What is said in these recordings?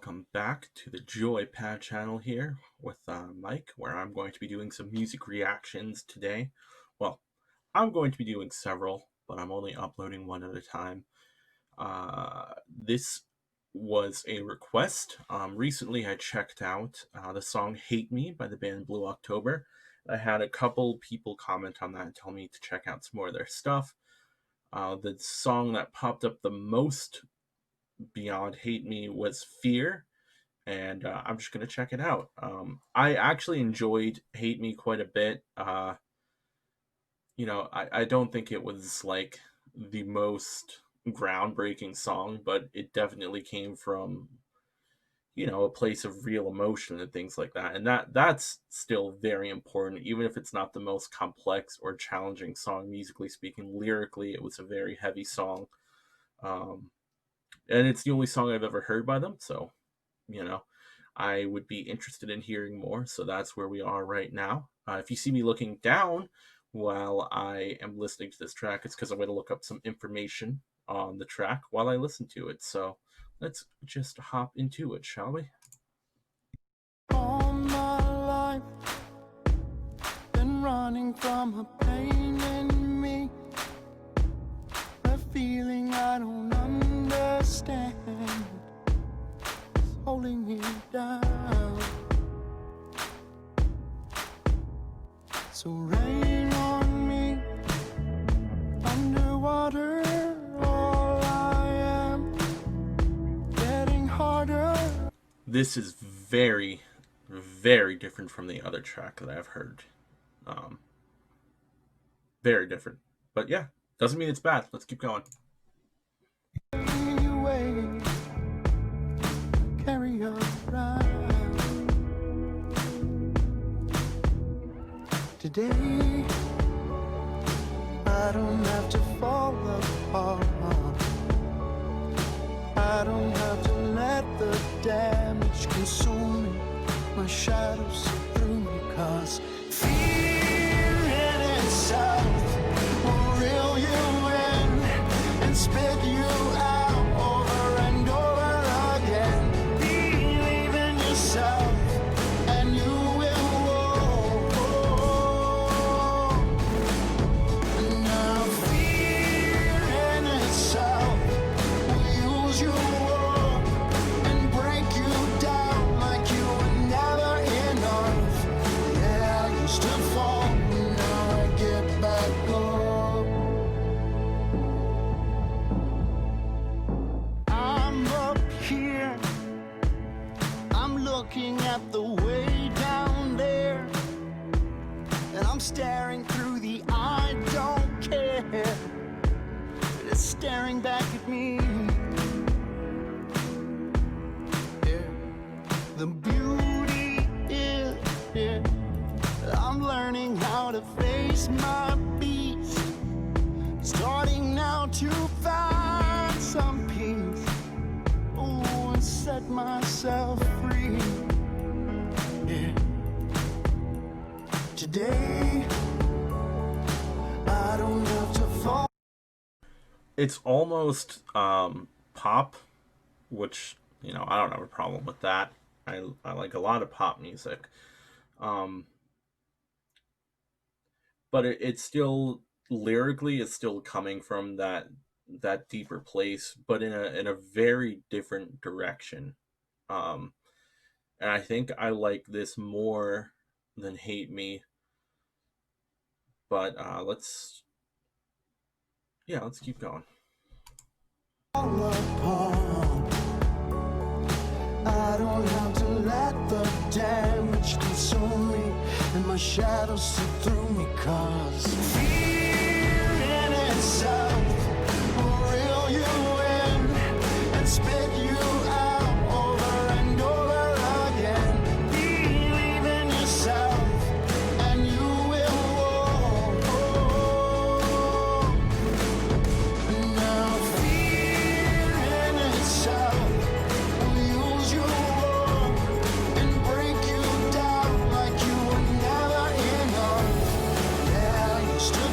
welcome back to the JoyPad channel here with Mike, where I'm going to be doing some music reactions today. Well, I'm going to be doing several, but I'm only uploading one at a time. This was a request. Recently I checked out the song Hate Me by the band Blue October. I had a couple people comment on that and tell me to check out some more of their stuff. The song that popped up the most beyond Hate Me was Fear, and I'm just gonna check it out. I actually enjoyed Hate Me quite a bit. I don't think it was like the most groundbreaking song, but it definitely came from a place of real emotion and things like that, and that's still very important, even if it's not the most complex or challenging song musically speaking. Lyrically, it was a very heavy song. And it's the only song I've ever heard by them, so I would be interested in hearing more. So that's where we are right now. If you see me looking down while I am listening to this track, it's because I'm going to look up some information on the track while I listen to it. So let's just hop into it, shall we? All my life, been running from a pain in me, a feeling I don't understand, it's holding me down. So rain on me, underwater, all I am, getting harder. This is very, very different from the other track that I've heard. Very different. But yeah, doesn't mean it's bad. Let's keep going. Carry around. Today, I don't have to fall apart. I don't have to let the damage consume me. My shadows see through me, 'cause fear in itself will reel you in and spit you out over and over again. Believe in yourself and you will walk. Now fear in itself will use you up and break you down like you were never enough. Yeah, I used to fall, now I get back up. I'm up here, I'm looking at the way down there, and I'm staring through the I don't care. It's staring back at me. Yeah. The beauty is, yeah, I'm learning how to face my beast, starting now to find some peace. Oh, and set myself free. Yeah. Today, I don't have to fall. It's almost pop, which I don't have a problem with that. I like a lot of pop music, but it's still lyrically, it's still coming from that deeper place, but in a very different direction. And I think I like this more than Hate Me. But let's keep going. Apart. I don't have to let the damage consume me and my shadows see through me, 'cause fear in itself will reel you in and spit you out over and over again. Believe in yourself and you will walk. Now fear in itself will use you up and break you down like you were never enough. Yeah, I used to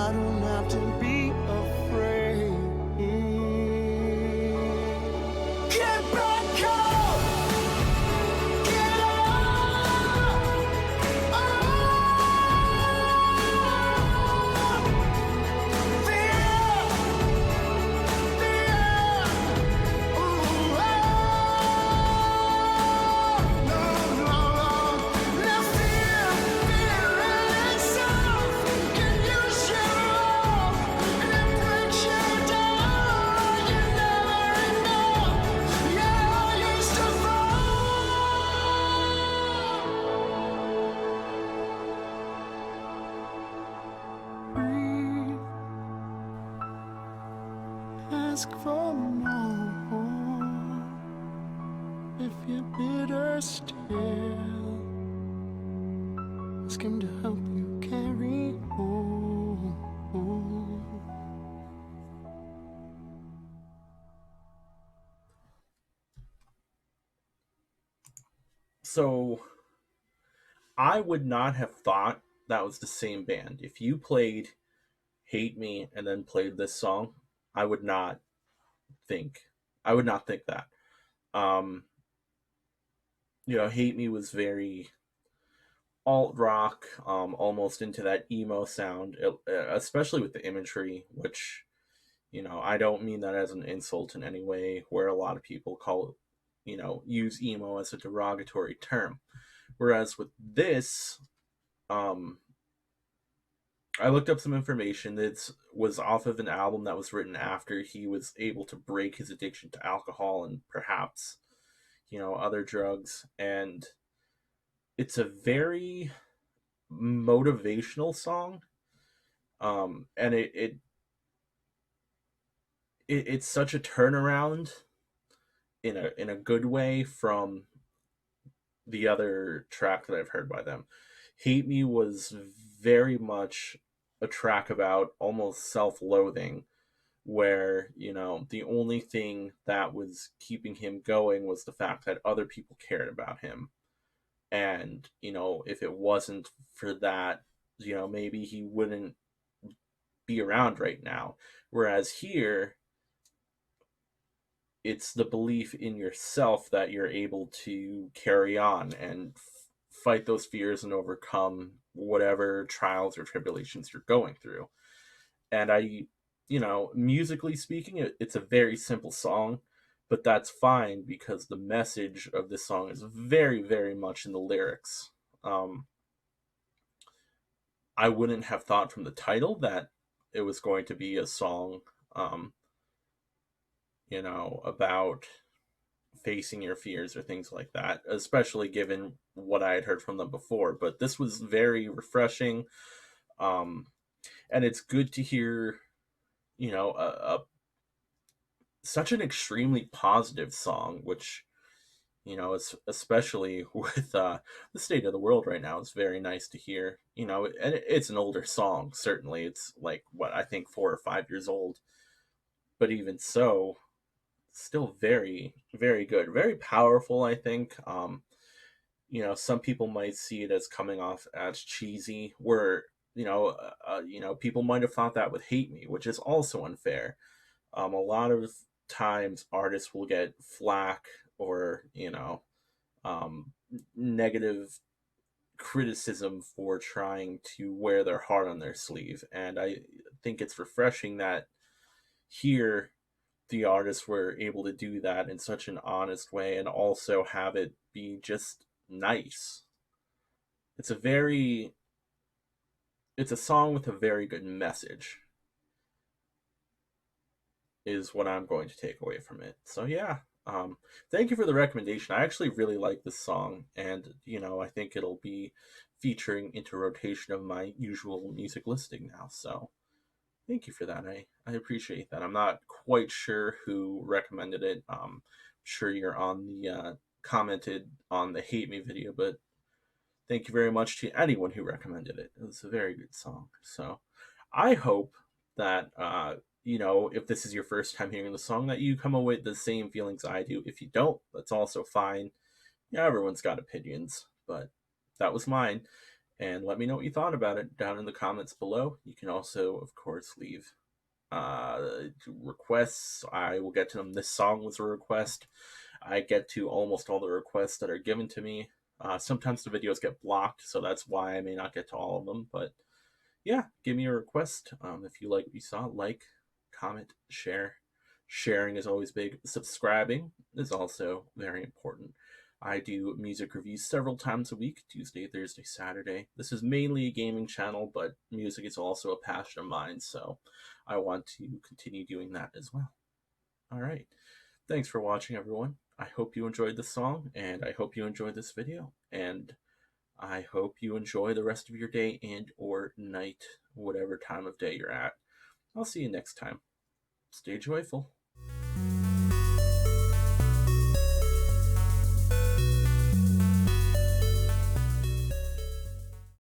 I don't have to be afraid. Get back up, get up. Ask for more. If you're bitter still, ask him to help you carry on. So I would not have thought that was the same band. If you played Hate Me and then played this song, I would not think I would not think that. Um, Hate Me was very alt rock, almost into that emo sound, especially with the imagery, which I don't mean that as an insult in any way, where a lot of people call it, use emo as a derogatory term. Whereas with this, um, I looked up some information that was off of an album that was written after he was able to break his addiction to alcohol and perhaps, other drugs. And it's a very motivational song. And it's such a turnaround in a good way from the other track that I've heard by them. Hate Me was very much a track about almost self-loathing, where the only thing that was keeping him going was the fact that other people cared about him. And if it wasn't for that, maybe he wouldn't be around right now. Whereas here, it's the belief in yourself that you're able to carry on and fight those fears and overcome whatever trials or tribulations you're going through. And musically speaking, it's a very simple song, but that's fine because the message of this song is very, very much in the lyrics. Um, I wouldn't have thought from the title that it was going to be a song, um, about facing your fears or things like that, especially given what I had heard from them before. But this was very refreshing. Um, and it's good to hear, such an extremely positive song, which, is especially with the state of the world right now, it's very nice to hear, and it's an older song, certainly. It's like, what, I think 4 or 5 years old. But even so, still very, very good, very powerful, I think. Some people might see it as coming off as cheesy, where people might have thought that with Hate Me, which is also unfair. A lot of times artists will get flack or um, negative criticism for trying to wear their heart on their sleeve, and I think it's refreshing that here the artists were able to do that in such an honest way and also have it be just nice. It's a very it's a song with a very good message, is what I'm going to take away from it. So yeah, thank you for the recommendation. I actually really like this song, and I think it'll be featuring into rotation of my usual music listing now. So thank you for that. I appreciate that. I'm not quite sure who recommended it. I'm sure you're on the commented on the Hate Me video, but thank you very much to anyone who recommended it. It was a very good song. So I hope that if this is your first time hearing the song, that you come away with the same feelings I do. If you don't, that's also fine. Yeah, everyone's got opinions, but that was mine. and let me know what you thought about it down in the comments below. You can also, of course, leave uh, requests. I will get to them. This song was a request. I get to almost all the requests that are given to me. Sometimes the videos get blocked, so that's why I may not get to all of them. But yeah, give me a request. If you like what you saw, like, comment, share. Sharing is always big. Subscribing is also very important. I do music reviews several times a week: Tuesday, Thursday, Saturday. This is mainly a gaming channel, but music is also a passion of mine, so I want to continue doing that as well. All right. Thanks for watching, everyone. I hope you enjoyed the song, and I hope you enjoyed this video. And I hope you enjoy the rest of your day and or night, whatever time of day you're at. I'll see you next time. Stay joyful.